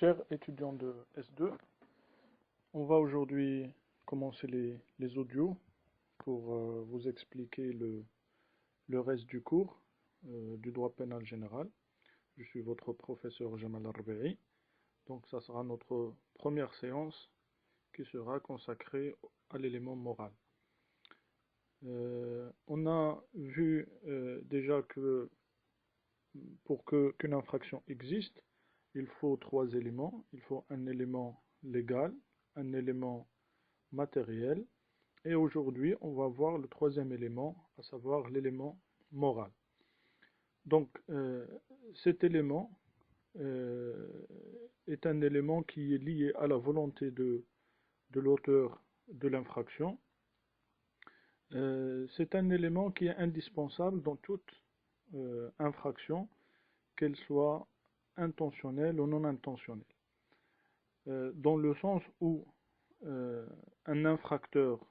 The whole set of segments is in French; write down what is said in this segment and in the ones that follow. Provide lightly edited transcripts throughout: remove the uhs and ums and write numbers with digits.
Chers étudiants de S2, on va aujourd'hui commencer les audios pour vous expliquer le reste du cours du droit pénal général. Je suis votre professeur Jamal Arbe'i. Donc ça sera notre première séance qui sera consacrée à l'élément moral. On a vu déjà que pour qu'une infraction existe, il faut trois éléments. Il faut un élément légal, un élément matériel, et aujourd'hui on va voir le troisième élément, à savoir l'élément moral. Donc cet élément est un élément qui est lié à la volonté de l'auteur de l'infraction. C'est un élément qui est indispensable dans toute infraction, qu'elle soit intentionnelle ou non intentionnelle. Dans le sens où un infracteur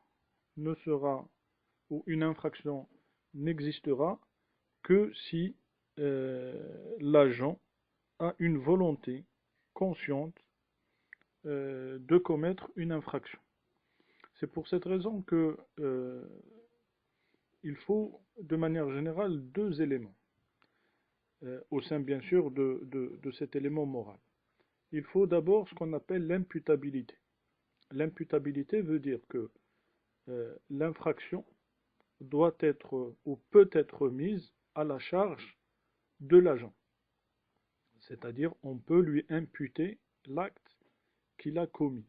ne sera, ou une infraction n'existera que si l'agent a une volonté consciente de commettre une infraction. C'est pour cette raison que il faut de manière générale deux éléments au sein bien sûr de cet élément moral. Il faut d'abord ce qu'on appelle l'imputabilité. L'imputabilité veut dire que l'infraction doit être ou peut être mise à la charge de l'agent. C'est-à-dire on peut lui imputer l'acte qu'il a commis.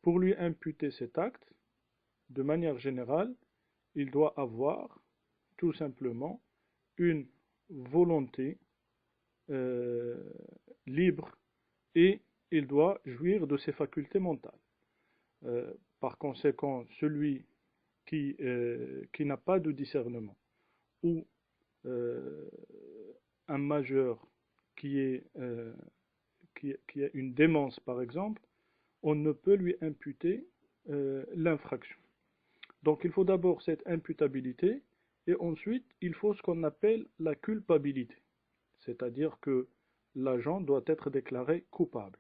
Pour lui imputer cet acte, de manière générale, il doit avoir tout simplement une volonté libre et il doit jouir de ses facultés mentales. Par conséquent, celui qui n'a pas de discernement ou un majeur qui a une démence par exemple, on ne peut lui imputer l'infraction. Donc il faut d'abord cette imputabilité et ensuite il faut ce qu'on appelle la culpabilité. C'est-à-dire que l'agent doit être déclaré coupable.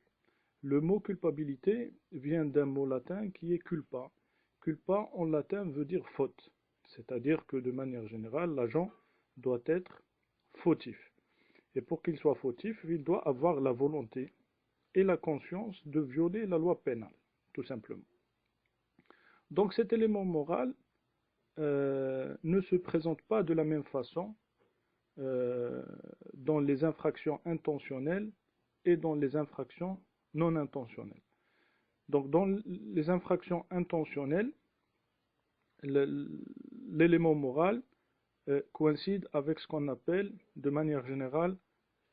Le mot culpabilité vient d'un mot latin qui est culpa. Culpa en latin veut dire faute. C'est-à-dire que de manière générale, l'agent doit être fautif. Et pour qu'il soit fautif, il doit avoir la volonté et la conscience de violer la loi pénale, tout simplement. Donc cet élément moral ne se présente pas de la même façon dans les infractions intentionnelles et dans les infractions non intentionnelles. Donc dans les infractions intentionnelles, l'élément moral coïncide avec ce qu'on appelle de manière générale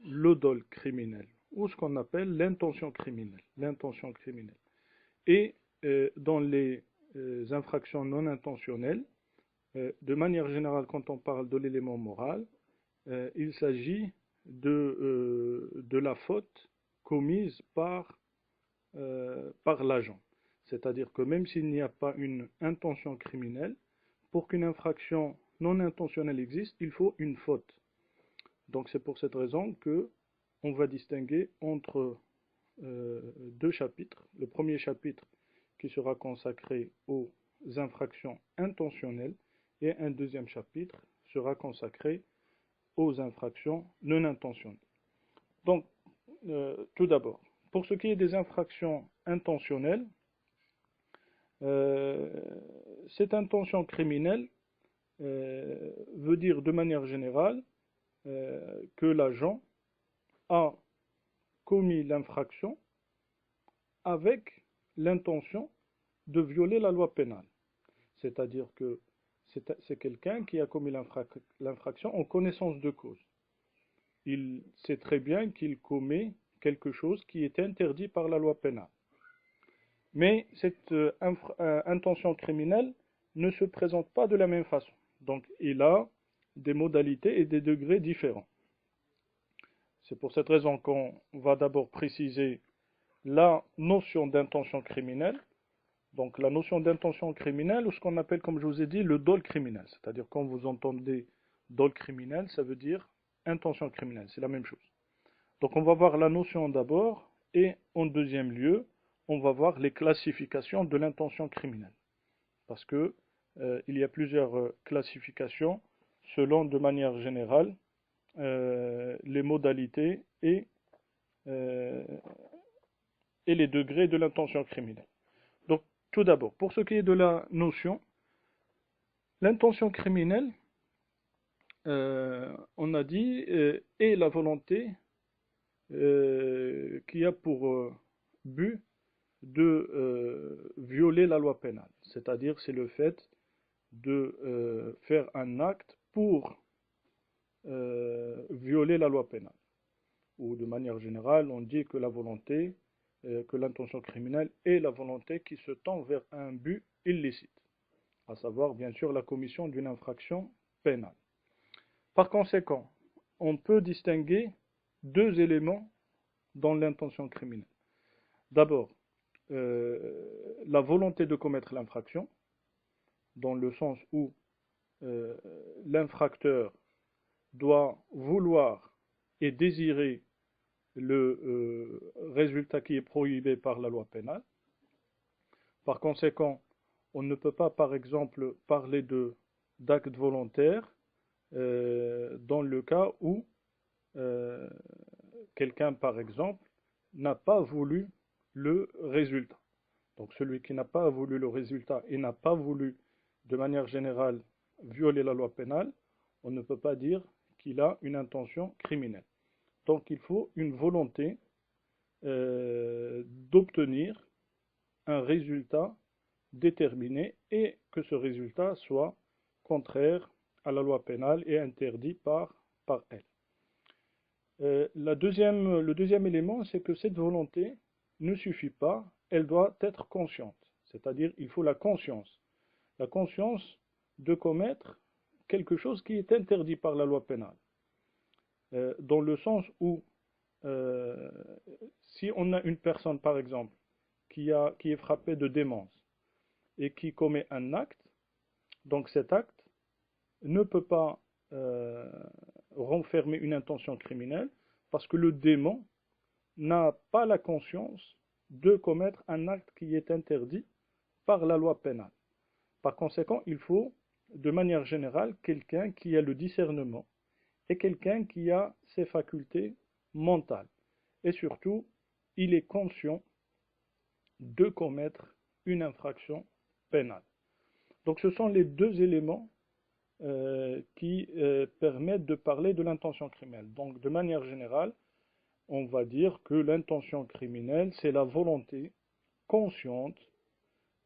le dol criminel ou ce qu'on appelle l'intention criminelle. L'intention criminelle. Et dans les infractions non intentionnelles, de manière générale, quand on parle de l'élément moral, il s'agit de la faute commise par l'agent. C'est-à-dire que même s'il n'y a pas une intention criminelle, pour qu'une infraction non intentionnelle existe, il faut une faute. Donc c'est pour cette raison que on va distinguer entre deux chapitres. Le premier chapitre qui sera consacré aux infractions intentionnelles et un deuxième chapitre sera consacré aux infractions non intentionnelles. Donc, tout d'abord, pour ce qui est des infractions intentionnelles, cette intention criminelle veut dire de manière générale que l'agent a commis l'infraction avec l'intention de violer la loi pénale. C'est-à-dire que c'est quelqu'un qui a commis l'infraction en connaissance de cause. Il sait très bien qu'il commet quelque chose qui est interdit par la loi pénale. Mais cette intention criminelle ne se présente pas de la même façon. Donc il a des modalités et des degrés différents. C'est pour cette raison qu'on va d'abord préciser la notion d'intention criminelle. Donc la notion d'intention criminelle, ou ce qu'on appelle, comme je vous ai dit, le dol criminel. C'est-à-dire quand vous entendez dol criminel, ça veut dire intention criminelle, c'est la même chose. Donc on va voir la notion d'abord et en deuxième lieu, on va voir les classifications de l'intention criminelle. Parce que il y a plusieurs classifications selon de manière générale les modalités euh, et les degrés de l'intention criminelle. Donc tout d'abord, pour ce qui est de la notion, l'intention criminelle, on a dit, est la volonté qui a pour but de violer la loi pénale. C'est-à-dire, c'est le fait de faire un acte pour violer la loi pénale. Ou de manière générale, on dit que la volonté, que l'intention criminelle est la volonté qui se tend vers un but illicite, à savoir bien sûr la commission d'une infraction pénale. Par conséquent, on peut distinguer deux éléments dans l'intention criminelle. D'abord, la volonté de commettre l'infraction, dans le sens où l'infracteur doit vouloir et désirer le résultat qui est prohibé par la loi pénale. Par conséquent, on ne peut pas, par exemple, parler d'acte volontaire dans le cas où quelqu'un, par exemple, n'a pas voulu le résultat. Donc celui qui n'a pas voulu le résultat et n'a pas voulu, de manière générale, violer la loi pénale, on ne peut pas dire qu'il a une intention criminelle. Donc il faut une volonté d'obtenir un résultat déterminé et que ce résultat soit contraire à la loi pénale et interdit par elle. Le deuxième élément, c'est que cette volonté ne suffit pas, elle doit être consciente. C'est-à-dire, il faut la conscience de commettre quelque chose qui est interdit par la loi pénale. Dans le sens où, si on a une personne, par exemple, qui est frappée de démence et qui commet un acte, donc cet acte ne peut pas renfermer une intention criminelle parce que le démon n'a pas la conscience de commettre un acte qui est interdit par la loi pénale. Par conséquent, il faut, de manière générale, quelqu'un qui a le discernement et quelqu'un qui a ses facultés mentales. Et surtout, il est conscient de commettre une infraction pénale. Donc ce sont les deux éléments qui permettent de parler de l'intention criminelle. Donc de manière générale, on va dire que l'intention criminelle, c'est la volonté consciente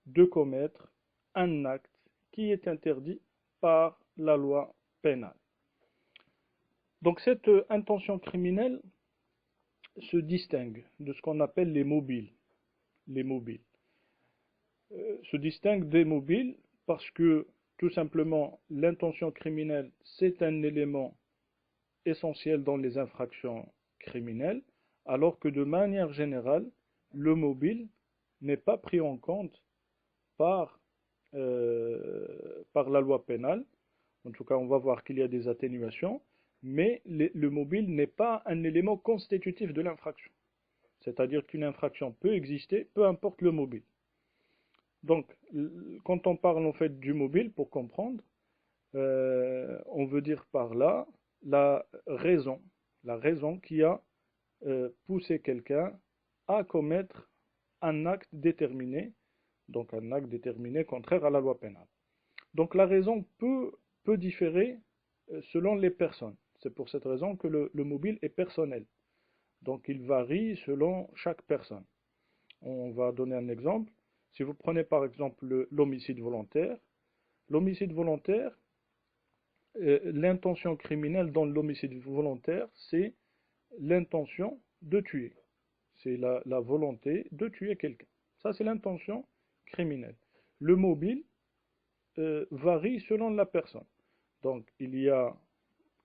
de commettre un acte qui est interdit par la loi pénale. Donc cette intention criminelle se distingue de ce qu'on appelle les mobiles. Les mobiles se distingue des mobiles parce que tout simplement l'intention criminelle c'est un élément essentiel dans les infractions criminelles, alors que de manière générale le mobile n'est pas pris en compte par la loi pénale. En tout cas, on va voir qu'il y a des atténuations, mais le mobile n'est pas un élément constitutif de l'infraction. C'est-à-dire qu'une infraction peut exister, peu importe le mobile. Donc, quand on parle en fait du mobile, pour comprendre, on veut dire par là la raison qui a poussé quelqu'un à commettre un acte déterminé, donc un acte déterminé contraire à la loi pénale. Donc la raison peut différer selon les personnes. C'est pour cette raison que le mobile est personnel. Donc il varie selon chaque personne. On va donner un exemple. Si vous prenez par exemple l'homicide volontaire, l'intention criminelle dans l'homicide volontaire, c'est l'intention de tuer. C'est la volonté de tuer quelqu'un. Ça, c'est l'intention criminelle. Le mobile varie selon la personne. Donc, il y a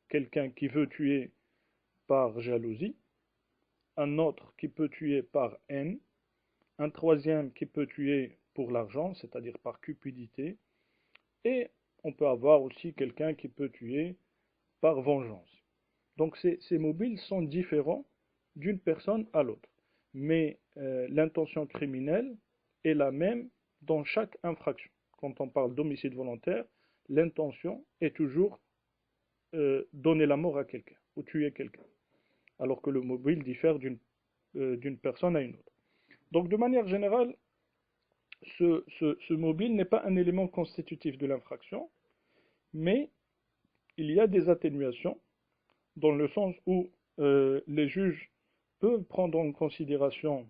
quelqu'un qui veut tuer par jalousie, un autre qui peut tuer par haine, un troisième qui peut tuer pour l'argent, c'est-à-dire par cupidité, et on peut avoir aussi quelqu'un qui peut tuer par vengeance. Donc ces mobiles sont différents d'une personne à l'autre. Mais l'intention criminelle est la même dans chaque infraction. Quand on parle d'homicide volontaire, l'intention est toujours donner la mort à quelqu'un ou tuer quelqu'un, alors que le mobile diffère d'une personne à une autre. Donc de manière générale, ce mobile n'est pas un élément constitutif de l'infraction, mais il y a des atténuations dans le sens où les juges peuvent prendre en considération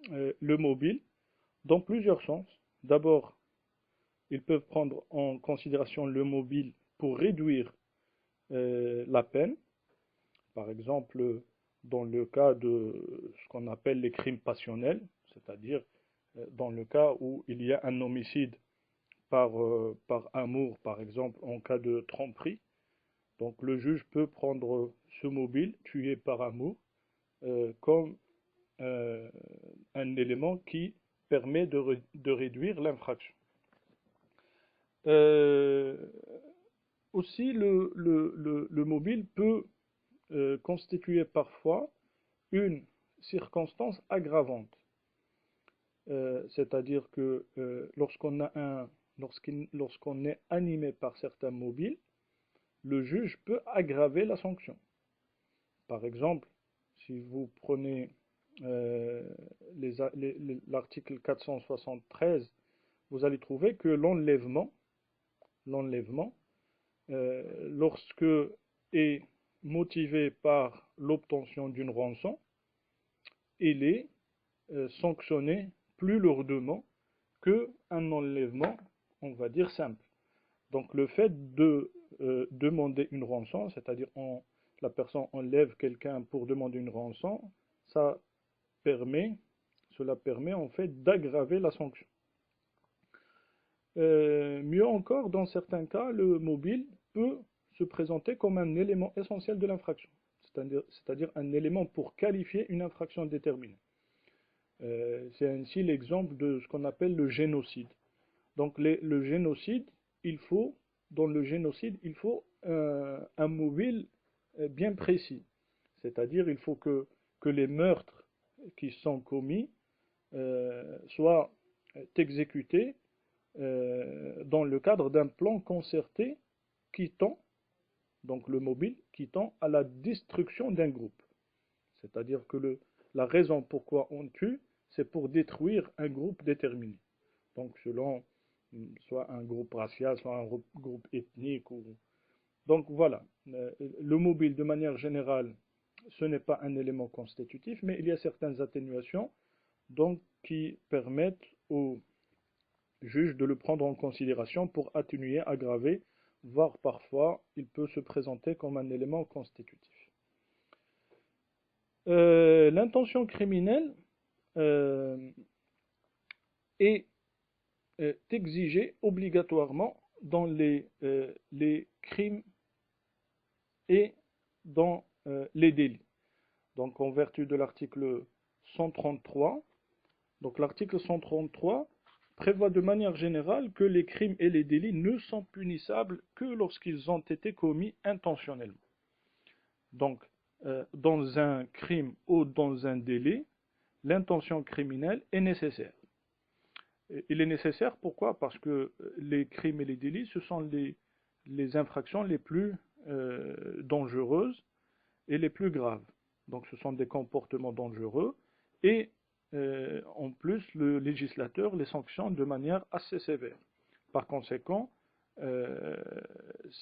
le mobile dans plusieurs sens. D'abord, ils peuvent prendre en considération le mobile pour réduire la peine. Par exemple, dans le cas de ce qu'on appelle les crimes passionnels, c'est-à-dire dans le cas où il y a un homicide par amour, par exemple, en cas de tromperie. Donc le juge peut prendre ce mobile, tué par amour, comme un élément qui permet de réduire l'infraction. Euh, Aussi, le mobile peut constituer parfois une circonstance aggravante. C'est-à-dire que lorsqu'on est animé par certains mobiles, le juge peut aggraver la sanction. Par exemple, si vous prenez l'article 473, vous allez trouver que l'enlèvement, lorsque est motivé par l'obtention d'une rançon, il est sanctionné plus lourdement qu'un enlèvement, on va dire, simple. Donc le fait de demander une rançon, c'est-à-dire la personne enlève quelqu'un pour demander une rançon, cela permet en fait d'aggraver la sanction. Mieux encore, dans certains cas, le mobile peut se présenter comme un élément essentiel de l'infraction, c'est-à-dire un élément pour qualifier une infraction déterminée. C'est ainsi l'exemple de ce qu'on appelle le génocide. Donc le génocide, dans le génocide, il faut un mobile bien précis. C'est-à-dire il faut que les meurtres qui sont commis soient exécutés dans le cadre d'un plan concerté qui tend, donc le mobile, qui tend à la destruction d'un groupe. C'est-à-dire que la raison pourquoi on tue, c'est pour détruire un groupe déterminé. Donc selon soit un groupe racial, soit un groupe ethnique. Donc voilà, le mobile de manière générale, ce n'est pas un élément constitutif, mais il y a certaines atténuations donc, qui permettent au juge de le prendre en considération pour atténuer, aggraver, voire parfois il peut se présenter comme un élément constitutif. L'intention criminelle est exigée obligatoirement dans les crimes et dans les délits. Donc en vertu de l'article 133, donc l'article 133 prévoit de manière générale que les crimes et les délits ne sont punissables que lorsqu'ils ont été commis intentionnellement. Donc, dans un crime ou dans un délit, l'intention criminelle est nécessaire. Il est nécessaire, pourquoi? Parce que les crimes et les délits, ce sont les infractions les plus dangereuses et les plus graves. Donc ce sont des comportements dangereux et en plus le législateur les sanctionne de manière assez sévère. Par conséquent,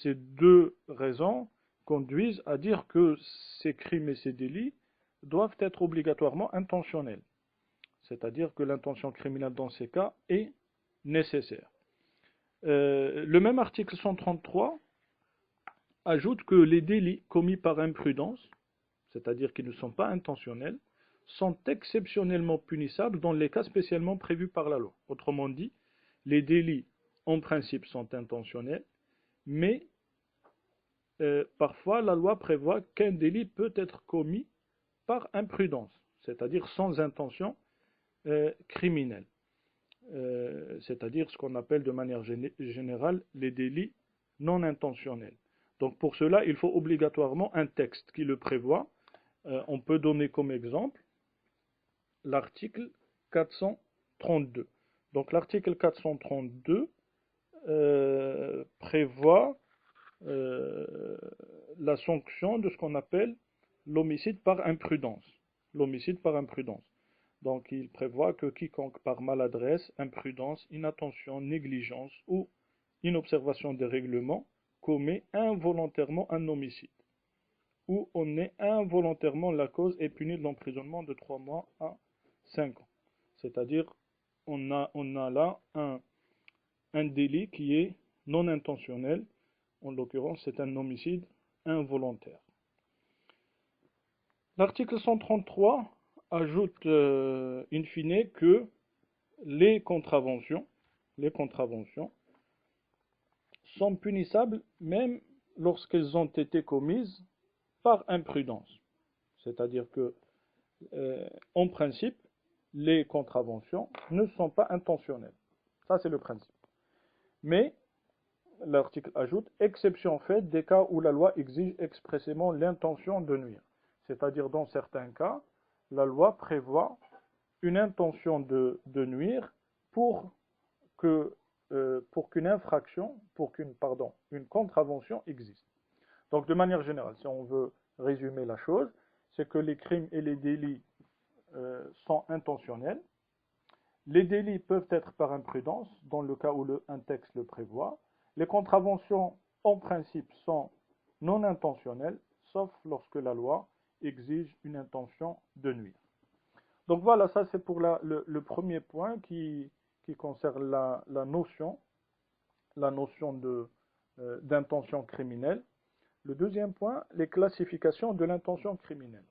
ces deux raisons conduisent à dire que ces crimes et ces délits doivent être obligatoirement intentionnels. C'est-à-dire que l'intention criminelle dans ces cas est nécessaire. Le même article 133 ajoute que les délits commis par imprudence, c'est-à-dire qui ne sont pas intentionnels, sont exceptionnellement punissables dans les cas spécialement prévus par la loi. Autrement dit, les délits en principe sont intentionnels, mais parfois la loi prévoit qu'un délit peut être commis par imprudence, c'est-à-dire sans intention criminelle. C'est-à-dire ce qu'on appelle de manière générale les délits non intentionnels. Donc pour cela, il faut obligatoirement un texte qui le prévoit On peut donner comme exemple l'article 432. Donc l'article 432 prévoit la sanction de ce qu'on appelle l'homicide par imprudence. L'homicide par imprudence. Donc il prévoit que quiconque par maladresse, imprudence, inattention, négligence ou inobservation des règlements commet involontairement un homicide, ou on est involontairement la cause est puni de l'emprisonnement de 3 mois à 5 ans. C'est-à-dire on a là un délit qui est non intentionnel, en l'occurrence c'est un homicide involontaire. L'article 133 ajoute in fine que les contraventions sont punissables même lorsqu'elles ont été commises par imprudence. C'est-à-dire que, en principe, les contraventions ne sont pas intentionnelles. Ça, c'est le principe. Mais, l'article ajoute, exception faite des cas où la loi exige expressément l'intention de nuire. C'est-à-dire, dans certains cas, la loi prévoit une intention de nuire pour qu'une infraction, une contravention existe. Donc, de manière générale, si on veut résumer la chose, c'est que les crimes et les délits sont intentionnels. Les délits peuvent être par imprudence, dans le cas où un texte le prévoit. Les contraventions, en principe, sont non intentionnelles, sauf lorsque la loi exige une intention de nuire. Donc voilà, ça c'est pour le premier point qui concerne la notion d'intention criminelle. Le deuxième point, les classifications de l'intention criminelle.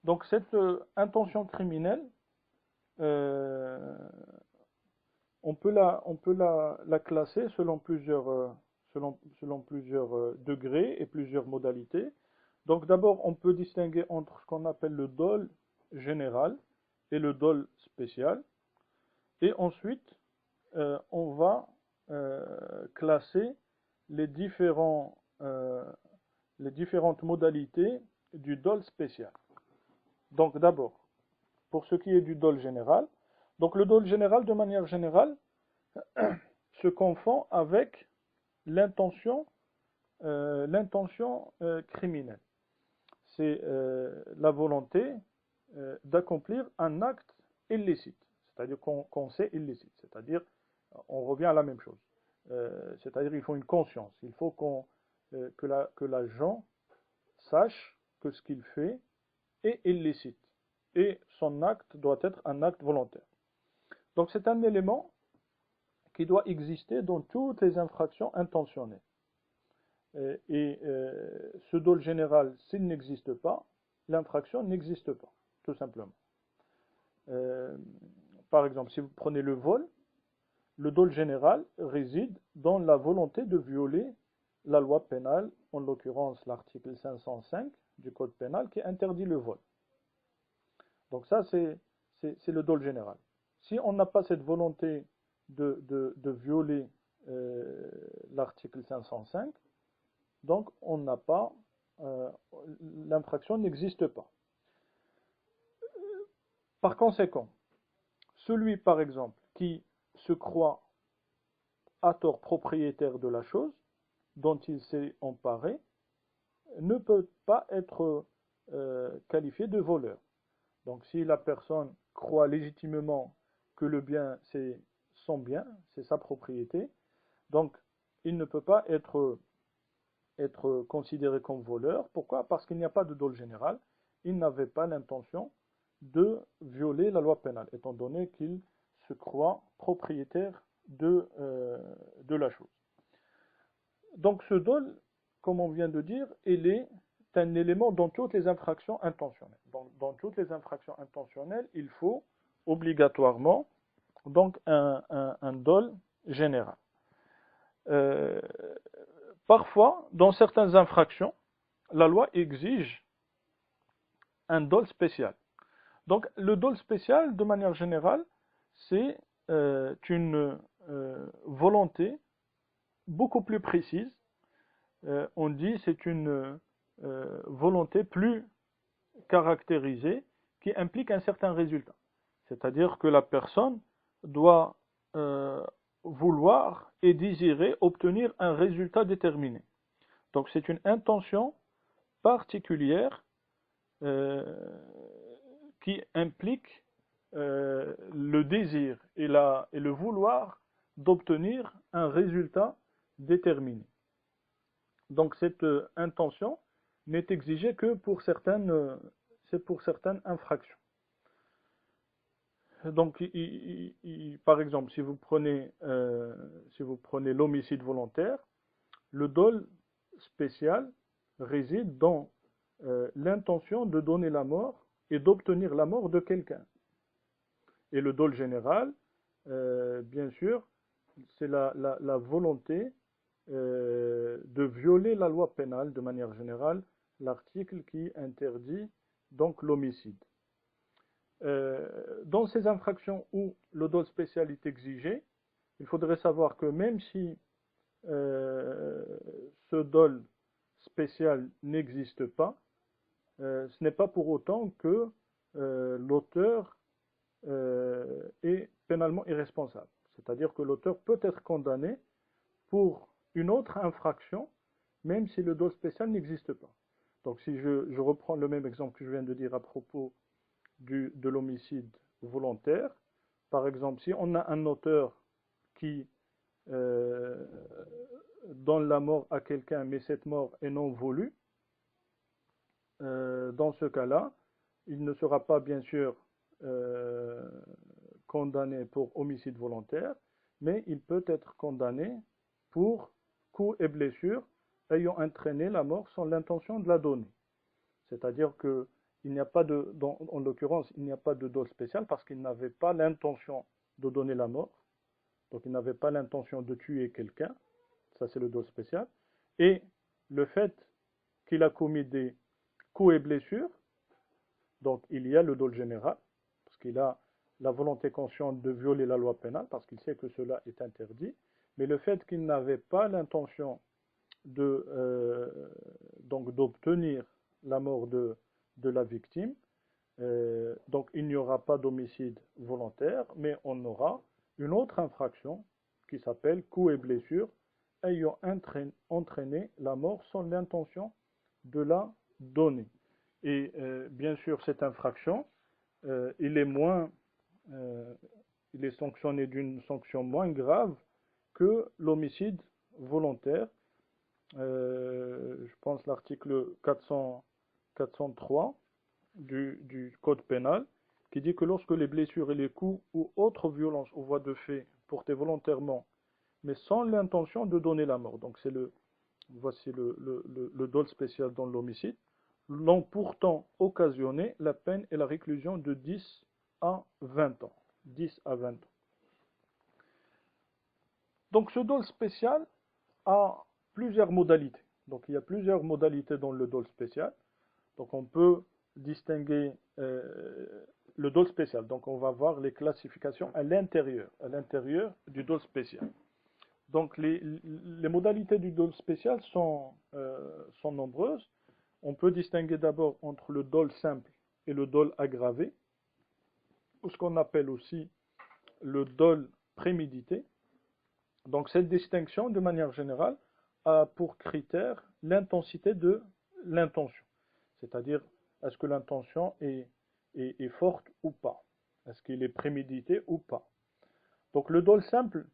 Donc cette intention criminelle, on peut la classer selon plusieurs degrés et plusieurs modalités. Donc d'abord, on peut distinguer entre ce qu'on appelle le dol général et le dol spécial. Et ensuite, on va classer les différentes modalités du dol spécial. Donc d'abord, pour ce qui est du dol général, donc le dol général, de manière générale, se confond avec l'intention criminelle. C'est la volonté d'accomplir un acte illicite, c'est-à-dire qu'on sait illicite, c'est-à-dire on revient à la même chose. C'est-à-dire il faut une conscience, il faut que l'agent sache que ce qu'il fait est illicite et son acte doit être un acte volontaire. Donc c'est un élément qui doit exister dans toutes les infractions intentionnelles. Ce dol général, s'il n'existe pas, l'infraction n'existe pas, tout simplement. Par exemple, si vous prenez le vol, le dol général réside dans la volonté de violer la loi pénale, en l'occurrence l'article 505 du Code pénal qui interdit le vol. Donc ça, c'est le dol général. Si on n'a pas cette volonté de violer l'article 505, donc on n'a pas, l'infraction n'existe pas. Par conséquent, celui par exemple qui se croit à tort propriétaire de la chose dont il s'est emparé ne peut pas être qualifié de voleur. Donc si la personne croit légitimement que le bien c'est son bien, c'est sa propriété, donc il ne peut pas être considéré comme voleur. Pourquoi? Parce qu'il n'y a pas de dol général. Il n'avait pas l'intention de violer la loi pénale, étant donné qu'il se croit propriétaire de la chose. Donc ce dol, comme on vient de dire, il est un élément dans toutes les infractions intentionnelles. Dans toutes les infractions intentionnelles, il faut obligatoirement donc un dol général. Parfois, dans certaines infractions, la loi exige un dol spécial. Donc le dol spécial, de manière générale, c'est une volonté beaucoup plus précise. On dit c'est une volonté plus caractérisée qui implique un certain résultat. C'est-à-dire que la personne doit vouloir et désirer obtenir un résultat déterminé. Donc c'est une intention particulière euh, qui implique le désir et le vouloir d'obtenir un résultat déterminé. Donc cette intention n'est exigée que pour c'est pour certaines infractions. Donc, par exemple, si vous prenez l'homicide volontaire, le dol spécial réside dans l'intention de donner la mort et d'obtenir la mort de quelqu'un. Et le dol général, bien sûr, c'est la volonté de violer la loi pénale de manière générale, l'article qui interdit donc l'homicide. Dans ces infractions où le dol spécial est exigé, il faudrait savoir que même si ce dol spécial n'existe pas, ce n'est pas pour autant que l'auteur est pénalement irresponsable. C'est-à-dire que l'auteur peut être condamné pour une autre infraction, même si le dol spécial n'existe pas. Donc si je reprends le même exemple que je viens de dire à propos de l'homicide volontaire, par exemple, si on a un auteur qui euh, donne la mort à quelqu'un, mais cette mort est non voulue, dans ce cas-là, il ne sera pas bien sûr condamné pour homicide volontaire, mais il peut être condamné pour coups et blessures ayant entraîné la mort sans l'intention de la donner. C'est-à-dire que il n'y a pas en l'occurrence, il n'y a pas de dol spécial parce qu'il n'avait pas l'intention de donner la mort. Donc il n'avait pas l'intention de tuer quelqu'un. Ça c'est le dol spécial. Et le fait qu'il a commis des coups et blessures, donc il y a le dol général, parce qu'il a la volonté consciente de violer la loi pénale, parce qu'il sait que cela est interdit. Mais le fait qu'il n'avait pas l'intention donc d'obtenir la mort de la victime, donc il n'y aura pas d'homicide volontaire, mais on aura une autre infraction qui s'appelle coups et blessures ayant entraîné la mort sans l'intention de la donner. Et bien sûr, cette infraction, il est euh, il est sanctionné d'une sanction moins grave que l'homicide volontaire. Je pense l'article 403 du Code pénal, qui dit que lorsque les blessures et les coups ou autres violences ou voies de fait portées volontairement, mais sans l'intention de donner la mort, donc voici le dol spécial dans l'homicide, l'ont pourtant occasionné la peine et la réclusion de 10 à 20 ans. 10 à 20 ans. Donc ce dol spécial a plusieurs modalités. Donc il y a plusieurs modalités dans le dol spécial. Donc on peut distinguer le dol spécial. Donc on va voir les classifications à l'intérieur du dol spécial. Donc les modalités du dol spécial sont nombreuses. On peut distinguer d'abord entre le dol simple et le dol aggravé, ou ce qu'on appelle aussi le dol prémédité. Donc cette distinction, de manière générale, a pour critère l'intensité de l'intention. C'est-à-dire, est-ce que l'intention est forte ou pas? Est-ce qu'il est prémédité ou pas? Donc le dol simple,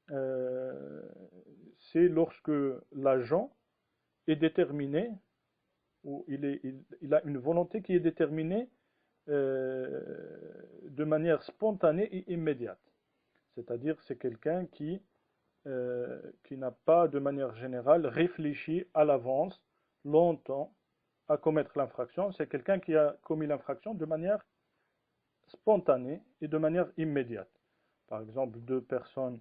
c'est lorsque l'agent est déterminé, ou il a une volonté qui est déterminée de manière spontanée et immédiate. C'est-à-dire c'est quelqu'un qui n'a pas de manière générale réfléchi à l'avance, longtemps, à commettre l'infraction. C'est quelqu'un qui a commis l'infraction de manière spontanée et de manière immédiate. Par exemple, deux personnes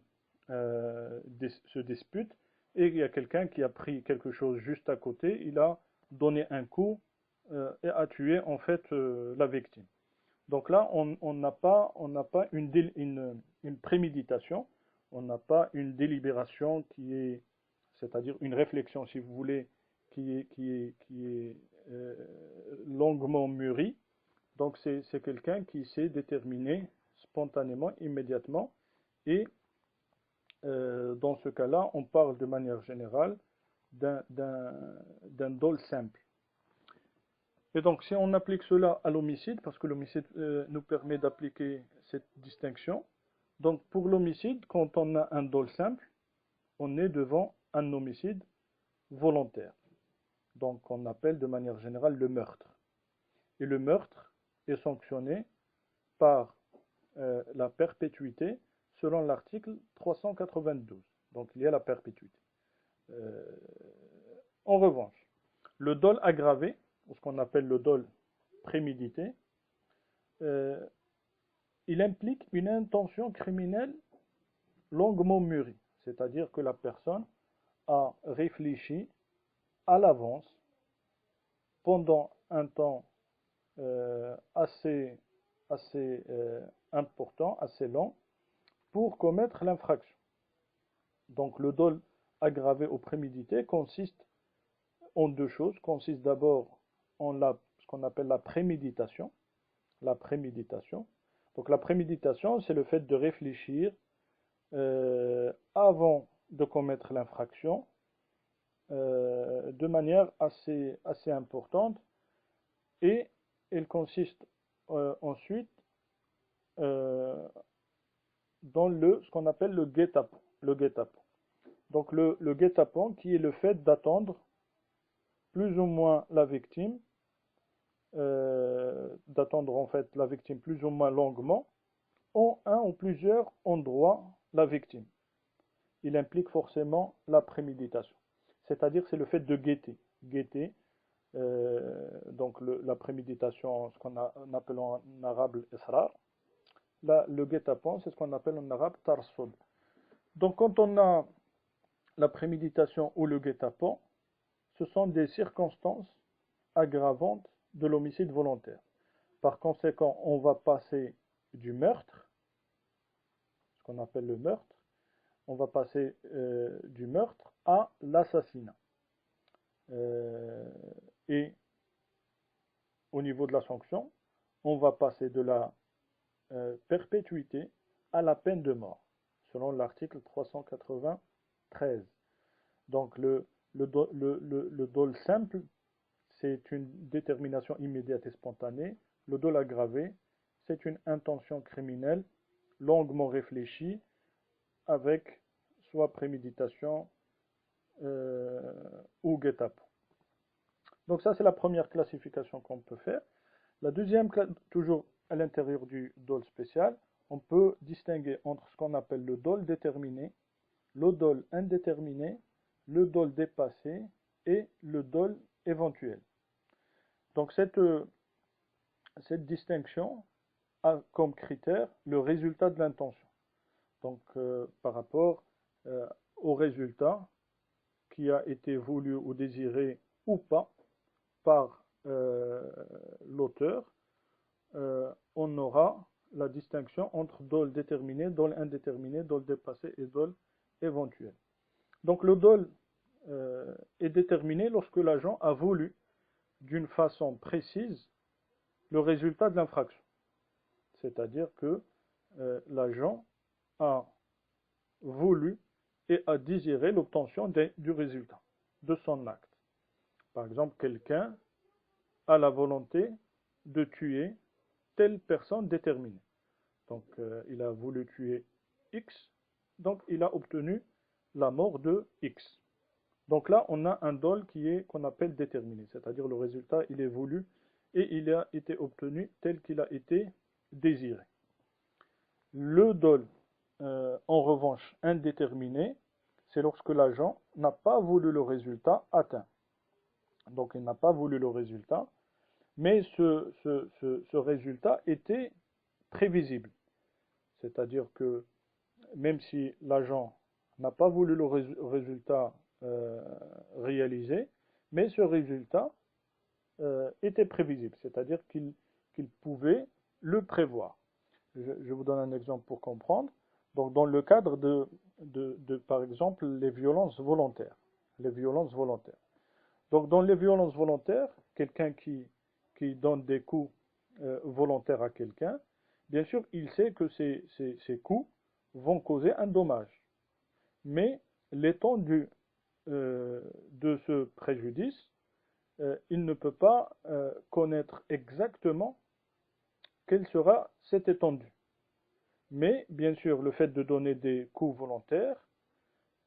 se disputent et il y a quelqu'un qui a pris quelque chose juste à côté, il a donné un coup et a tué en fait la victime. Donc là, on n'a pas une préméditation, on n'a pas une délibération c'est-à-dire une réflexion, si vous voulez, longuement mûri. Donc c'est quelqu'un qui s'est déterminé spontanément, immédiatement. Et dans ce cas-là, on parle de manière générale d'un dol simple. Et donc si on applique cela à l'homicide, parce que l'homicide nous permet d'appliquer cette distinction, donc pour l'homicide, quand on a un dol simple, on est devant un homicide volontaire. Donc on appelle de manière générale le meurtre. Et le meurtre est sanctionné par la perpétuité selon l'article 392. Donc il y a la perpétuité. En revanche, le dol aggravé, ou ce qu'on appelle le dol prémédité, il implique une intention criminelle longuement mûrie. C'est-à-dire que la personne a réfléchi à l'avance pendant un temps assez important, assez long, pour commettre l'infraction. Donc le dol aggravé ou prémédité consiste en deux choses. Consiste d'abord en ce qu'on appelle la préméditation. La préméditation. Donc la préméditation, c'est le fait de réfléchir avant de commettre l'infraction de manière assez importante, et elle consiste ensuite dans ce qu'on appelle le guet-apens. Le guet-apens. Donc le guet-apens qui est le fait d'attendre plus ou moins la victime, d'attendre en fait la victime plus ou moins longuement, en un ou plusieurs endroits la victime. Il implique forcément la préméditation. C'est-à-dire c'est le fait de guetter. Guetter, donc la préméditation, ce qu'on appelle en arabe l'israr. Le guet-apens, c'est ce qu'on appelle en arabe tarsud. Donc quand on a la préméditation ou le guet-apens, ce sont des circonstances aggravantes de l'homicide volontaire. Par conséquent, on va passer du meurtre, ce qu'on appelle le meurtre, on va passer du meurtre à l'assassinat. Et au niveau de la sanction, on va passer de la perpétuité à la peine de mort, selon l'article 393. Donc le dol simple, c'est une détermination immédiate et spontanée. Le dol aggravé, c'est une intention criminelle longuement réfléchie avec soit préméditation ou guet-apens. Donc ça, c'est la première classification qu'on peut faire. La deuxième, toujours à l'intérieur du dol spécial, on peut distinguer entre ce qu'on appelle le dol déterminé, le dol indéterminé, le dol dépassé et le dol éventuel. Donc cette distinction a comme critère le résultat de l'intention. Donc par rapport au résultat qui a été voulu ou désiré ou pas par l'auteur, on aura la distinction entre dol déterminé, dol indéterminé, dol dépassé et dol éventuel. Donc le dol est déterminé lorsque l'agent a voulu d'une façon précise le résultat de l'infraction. C'est-à-dire que l'agent a voulu et a désiré l'obtention du résultat de son acte. Par exemple, quelqu'un a la volonté de tuer telle personne déterminée. Donc, il a voulu tuer X, donc il a obtenu la mort de X. Donc là, on a un dol qu'on appelle déterminé, c'est-à-dire le résultat, il est voulu et il a été obtenu tel qu'il a été désiré. Le dol, en revanche, indéterminé, c'est lorsque l'agent n'a pas voulu le résultat atteint. Donc il n'a pas voulu le résultat, mais ce résultat était prévisible. C'est-à-dire que même si l'agent n'a pas voulu le résultat réalisé, mais ce résultat était prévisible, c'est-à-dire qu'il pouvait le prévoir. Je vous donne un exemple pour comprendre. Donc dans le cadre par exemple, les violences volontaires. Les violences volontaires. Donc dans les violences volontaires, quelqu'un qui donne des coups volontaires à quelqu'un, bien sûr, il sait que ces coups vont causer un dommage. Mais l'étendue de ce préjudice, il ne peut pas connaître exactement quelle sera cette étendue. Mais bien sûr, le fait de donner des coups volontaires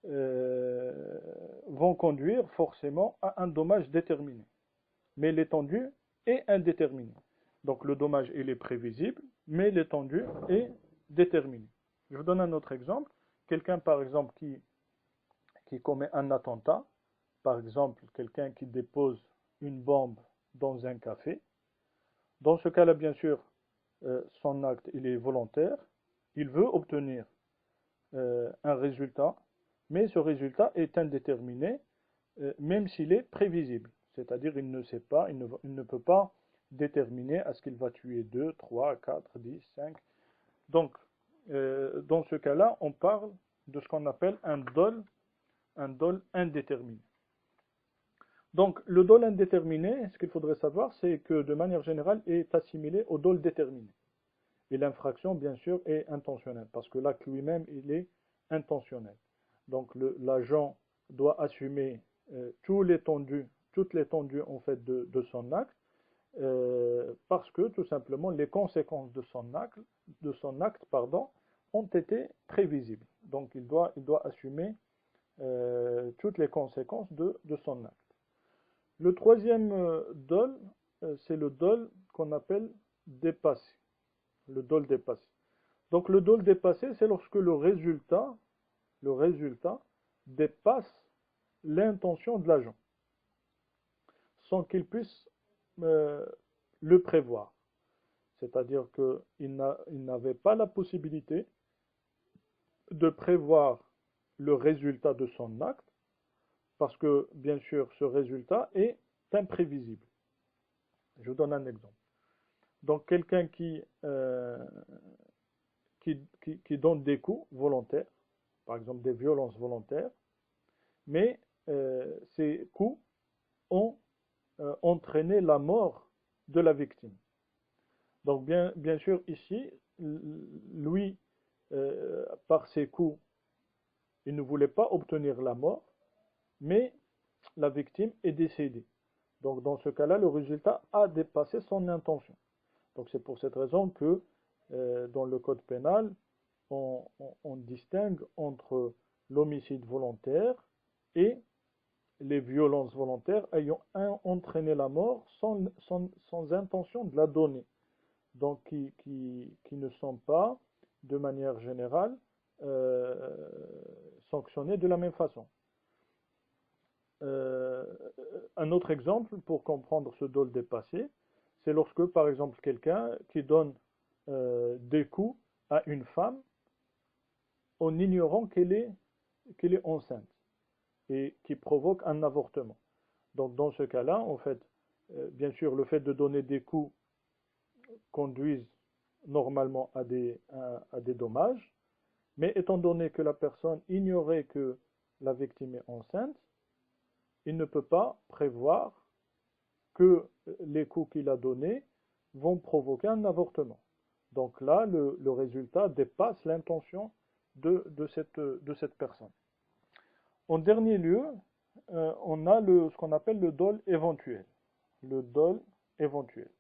vont conduire forcément à un dommage déterminé. Mais l'étendue est indéterminée. Donc le dommage, il est prévisible, mais l'étendue est déterminée. Je vous donne un autre exemple. Quelqu'un, par exemple, qui commet un attentat, par exemple, quelqu'un qui dépose une bombe dans un café. Dans ce cas-là, bien sûr, son acte, il est volontaire. Il veut obtenir un résultat, mais ce résultat est indéterminé, même s'il est prévisible. C'est-à-dire, il ne sait pas, il ne peut pas déterminer est-ce qu'il va tuer 2, 3, 4, 10, 5. Donc, dans ce cas-là, on parle de ce qu'on appelle un dol indéterminé. Donc, le dol indéterminé, ce qu'il faudrait savoir, c'est que de manière générale, est assimilé au dol déterminé. Et l'infraction, bien sûr, est intentionnelle, parce que l'acte lui-même, il est intentionnel. Donc, l'agent doit assumer toute l'étendue en fait de son acte, parce que tout simplement les conséquences de son acte, pardon, ont été prévisibles. Donc, il doit assumer toutes les conséquences de son acte. Le troisième dol, c'est le dol qu'on appelle dépassé. Le dol dépassé. Donc le dol dépassé, c'est lorsque le résultat dépasse l'intention de l'agent, sans qu'il puisse le prévoir. C'est-à-dire qu'il n'avait pas la possibilité de prévoir le résultat de son acte, parce que, bien sûr, ce résultat est imprévisible. Je vous donne un exemple. Donc, quelqu'un qui donne des coups volontaires, par exemple des violences volontaires, mais ces coups ont entraîné la mort de la victime. Donc, bien sûr, ici, lui, par ses coups, il ne voulait pas obtenir la mort, mais la victime est décédée. Donc dans ce cas-là, le résultat a dépassé son intention. Donc c'est pour cette raison que dans le code pénal, on distingue entre l'homicide volontaire et les violences volontaires ayant entraîné la mort sans intention de la donner. Donc qui ne sont pas, de manière générale, sanctionnés de la même façon. Un autre exemple pour comprendre ce dol dépassé, c'est lorsque, par exemple, quelqu'un qui donne des coups à une femme en ignorant qu'elle est enceinte et qui provoque un avortement. Donc, dans ce cas-là, en fait, bien sûr, le fait de donner des coups conduise normalement à des dommages, mais étant donné que la personne ignorait que la victime est enceinte, il ne peut pas prévoir que les coups qu'il a donnés vont provoquer un avortement. Donc là, le résultat dépasse l'intention de cette personne. En dernier lieu, on a ce qu'on appelle le dol éventuel. Le dol éventuel.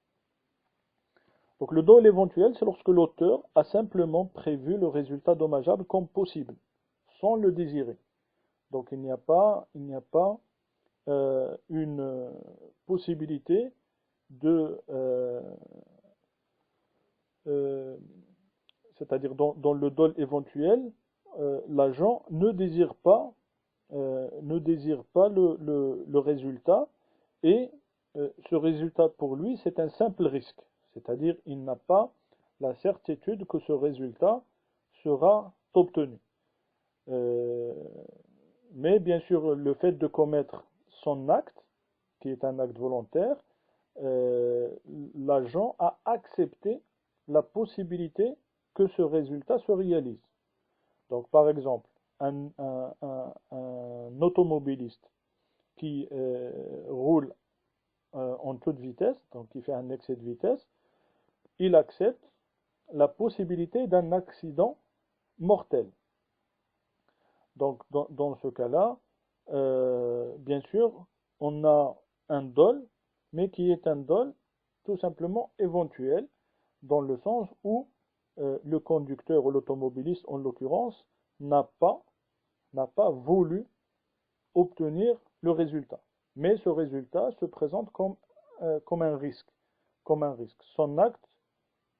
Donc le dol éventuel, c'est lorsque l'auteur a simplement prévu le résultat dommageable comme possible, sans le désirer. Donc il n'y a pas une possibilité c'est-à-dire dans le dol éventuel, l'agent ne désire pas le résultat et ce résultat pour lui c'est un simple risque, c'est-à-dire il n'a pas la certitude que ce résultat sera obtenu. Mais bien sûr, le fait de commettre son acte, qui est un acte volontaire, l'agent a accepté la possibilité que ce résultat se réalise. Donc, par exemple, un automobiliste qui roule en toute vitesse, donc qui fait un excès de vitesse, il accepte la possibilité d'un accident mortel. Donc, dans ce cas-là, bien sûr, on a un dol, mais qui est un dol tout simplement éventuel, dans le sens où le conducteur ou l'automobiliste, en l'occurrence, n'a pas voulu obtenir le résultat. Mais ce résultat se présente comme un risque, comme un risque. Son acte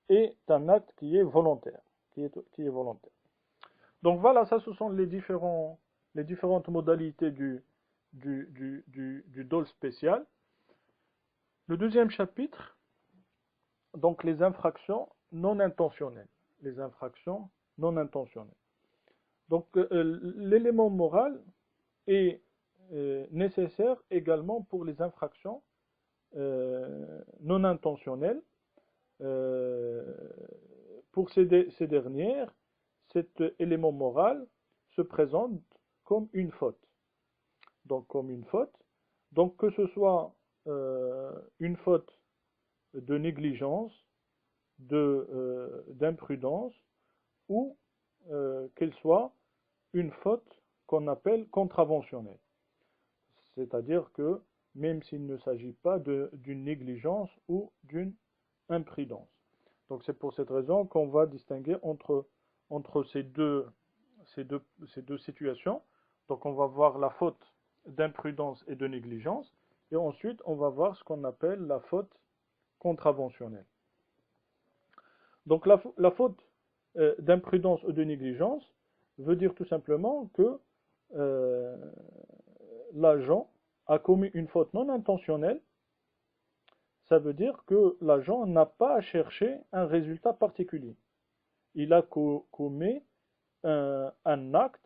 est un acte qui est volontaire, qui est volontaire. Donc voilà, ça ce sont les différentes modalités du dol spécial. Le deuxième chapitre, donc les infractions non intentionnelles. Les infractions non intentionnelles. Donc l'élément moral est nécessaire également pour les infractions non intentionnelles. Pour ces dernières, cet élément moral se présente comme une faute. Donc comme une faute. Donc que ce soit une faute de négligence, d'imprudence, ou qu'elle soit une faute qu'on appelle contraventionnelle. C'est-à-dire que même s'il ne s'agit pas d'une négligence ou d'une imprudence. Donc c'est pour cette raison qu'on va distinguer entre ces deux situations. Donc on va voir la faute d'imprudence et de négligence, et ensuite on va voir ce qu'on appelle la faute contraventionnelle. Donc la faute d'imprudence ou de négligence veut dire tout simplement que l'agent a commis une faute non intentionnelle. Ça veut dire que l'agent n'a pas à chercher un résultat particulier. Il a commis un acte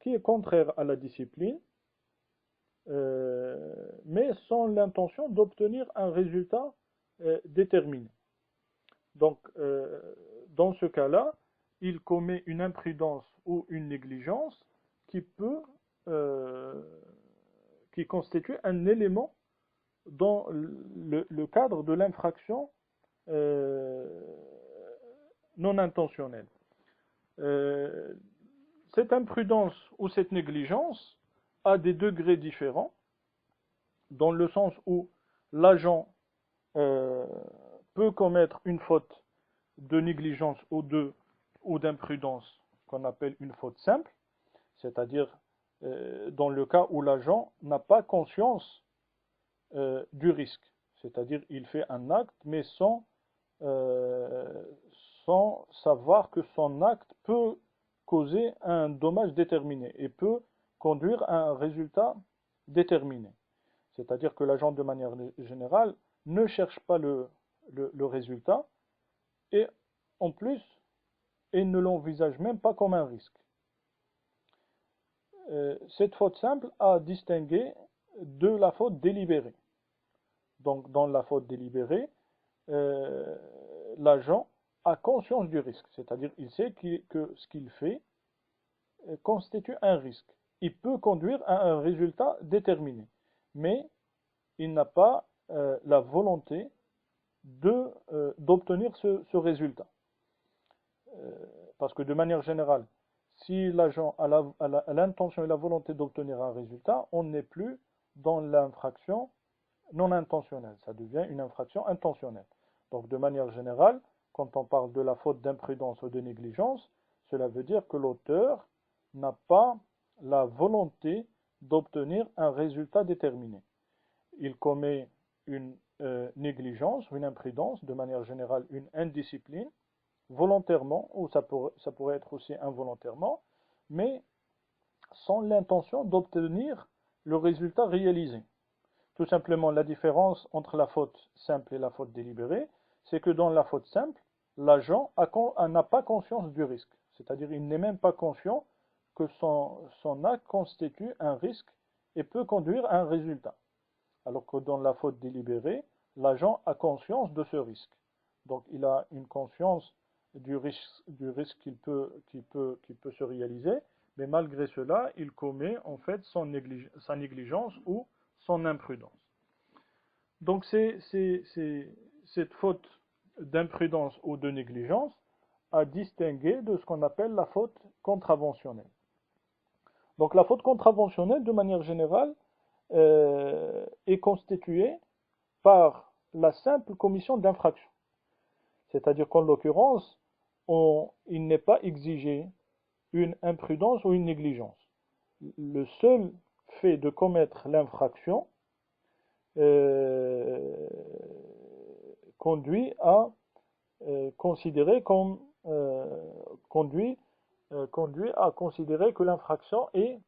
qui est contraire à la discipline, mais sans l'intention d'obtenir un résultat déterminé. Donc, dans ce cas-là, il commet une imprudence ou une négligence qui constitue un élément dans le cadre de l'infraction non intentionnelle. Cette imprudence ou cette négligence a des degrés différents, dans le sens où l'agent peut commettre une faute de négligence ou d'imprudence qu'on appelle une faute simple, c'est-à-dire dans le cas où l'agent n'a pas conscience du risque, c'est-à-dire il fait un acte mais sans savoir que son acte peut causer un dommage déterminé et peut conduire à un résultat déterminé. C'est-à-dire que l'agent de manière générale ne cherche pas le résultat et en plus il ne l'envisage même pas comme un risque. Cette faute simple a distingué de la faute délibérée. Donc dans la faute délibérée, l'agent a conscience du risque, c'est-à-dire il sait que ce qu'il fait constitue un risque. Il peut conduire à un résultat déterminé, mais il n'a pas la volonté d'obtenir ce résultat. Parce que de manière générale, si l'agent a l'intention et la volonté d'obtenir un résultat, on n'est plus dans l'infraction non intentionnelle, ça devient une infraction intentionnelle. Donc de manière générale, quand on parle de la faute d'imprudence ou de négligence, cela veut dire que l'auteur n'a pas la volonté d'obtenir un résultat déterminé. Il commet une négligence, une imprudence, de manière générale une indiscipline, volontairement, ou ça pourrait être aussi involontairement, mais sans l'intention d'obtenir le résultat réalisé. Tout simplement, la différence entre la faute simple et la faute délibérée, c'est que dans la faute simple, l'agent n'a pas conscience du risque. C'est-à-dire, il n'est même pas conscient que son acte constitue un risque et peut conduire à un résultat. Alors que dans la faute délibérée, l'agent a conscience de ce risque. Donc, il a une conscience du risque qui peut se réaliser, mais malgré cela, il commet en fait sa négligence ou son imprudence. Donc c'est cette faute d'imprudence ou de négligence à distinguer de ce qu'on appelle la faute contraventionnelle. Donc la faute contraventionnelle, de manière générale, est constituée par la simple commission d'infraction. C'est-à-dire qu'en l'occurrence, il n'est pas exigé une imprudence ou une négligence. Le seul fait de commettre l'infraction conduit à considérer que l'infraction est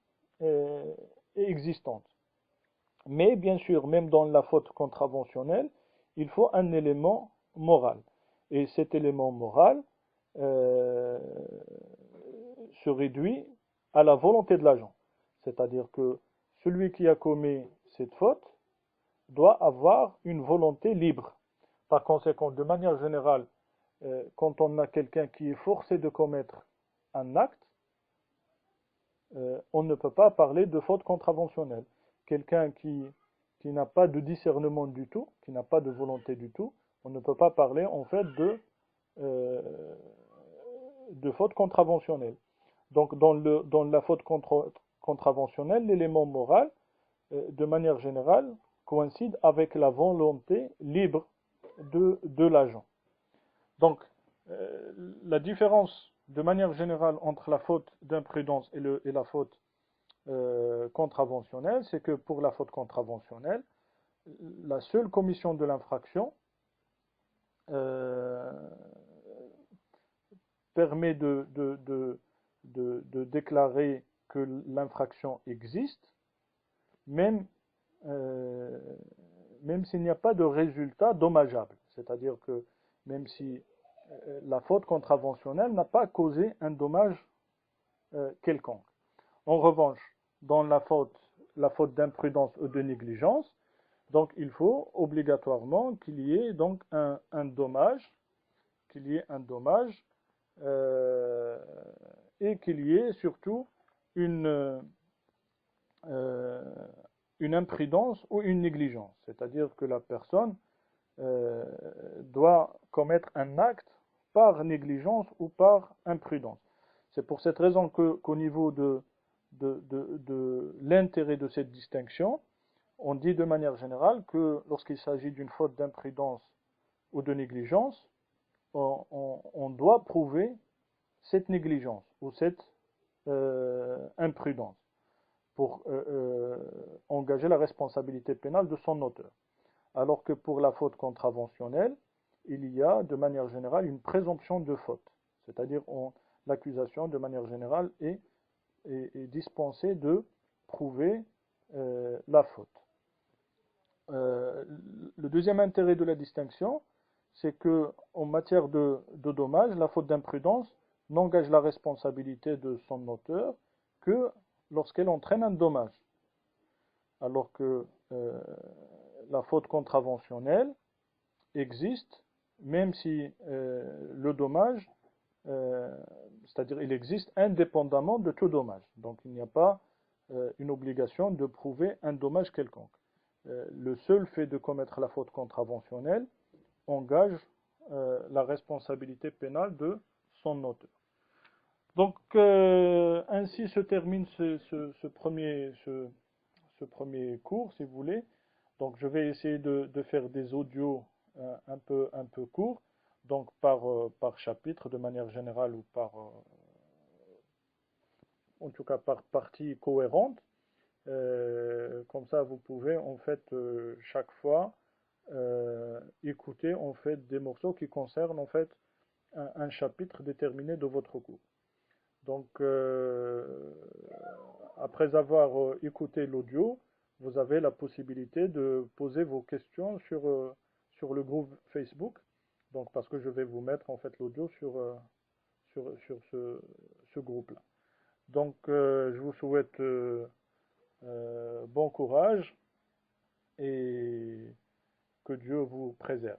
existante. Mais bien sûr, même dans la faute contraventionnelle, il faut un élément moral. Et cet élément moral se réduit à la volonté de l'agent. C'est-à-dire que celui qui a commis cette faute doit avoir une volonté libre. Par conséquent, de manière générale, quand on a quelqu'un qui est forcé de commettre un acte, on ne peut pas parler de faute contraventionnelle. Quelqu'un qui n'a pas de discernement du tout, qui n'a pas de volonté du tout, on ne peut pas parler en fait de faute contraventionnelle. Donc dans la faute contraventionnelle, l'élément moral, de manière générale, coïncide avec la volonté libre de l'agent. Donc la différence de manière générale entre la faute d'imprudence et la faute contraventionnelle, c'est que pour la faute contraventionnelle, la seule commission de l'infraction permet de déclarer que l'infraction existe, même s'il n'y a pas de résultat dommageable. C'est-à-dire que même si la faute contraventionnelle n'a pas causé un dommage quelconque. En revanche, dans la faute d'imprudence ou de négligence, donc il faut obligatoirement qu'il y ait donc un dommage, et qu'il y ait surtout une imprudence ou une négligence. C'est-à-dire que la personne doit commettre un acte par négligence ou par imprudence. C'est pour cette raison qu'au niveau de l'intérêt de cette distinction, on dit de manière générale que lorsqu'il s'agit d'une faute d'imprudence ou de négligence, on doit prouver cette négligence ou cette imprudence pour engager la responsabilité pénale de son auteur. Alors que pour la faute contraventionnelle, il y a de manière générale une présomption de faute. C'est-à-dire l'accusation de manière générale est dispensée de prouver la faute. Le deuxième intérêt de la distinction, c'est que en matière de dommages, la faute d'imprudence n'engage la responsabilité de son auteur que lorsqu'elle entraîne un dommage. Alors que la faute contraventionnelle existe même si le dommage, c'est-à-dire il existe indépendamment de tout dommage. Donc il n'y a pas une obligation de prouver un dommage quelconque. Le seul fait de commettre la faute contraventionnelle engage la responsabilité pénale de son auteur. Donc ainsi se termine ce premier cours, si vous voulez. Donc je vais essayer de faire des audios un peu courts, donc par chapitre de manière générale ou en tout cas par partie cohérente. Comme ça vous pouvez en fait chaque fois écouter en fait des morceaux qui concernent en fait un chapitre déterminé de votre cours. Donc après avoir écouté l'audio, vous avez la possibilité de poser vos questions sur le groupe Facebook. Donc parce que je vais vous mettre en fait l'audio sur ce groupe-là. Donc je vous souhaite bon courage et que Dieu vous préserve.